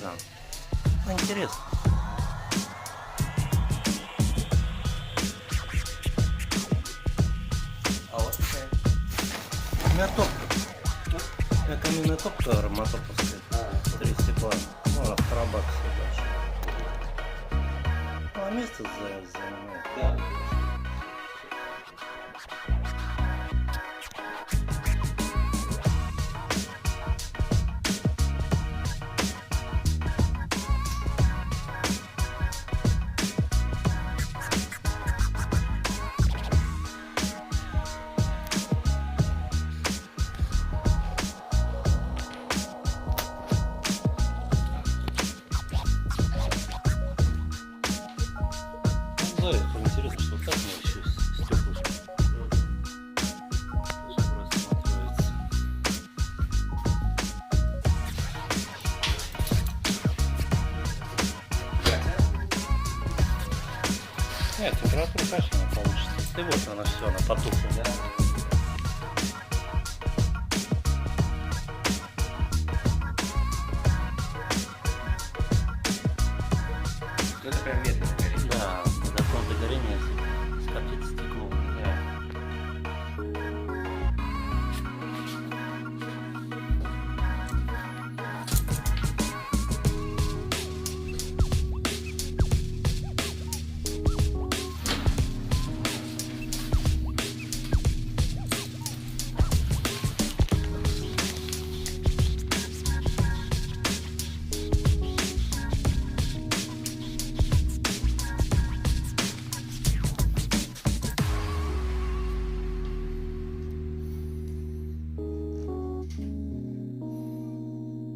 Да. Ну, интересно. А вот такая. Каменотопка. Я каменотопка мотоповская. 3 стекла. Ну, она в Карабаксе дальше. Ну, а место занимает. Да. Ну, да, это интересно, что так мне еще стеклышко. Просматривается. Нет, температура качественно получится. И вот она все, она потухла. Да.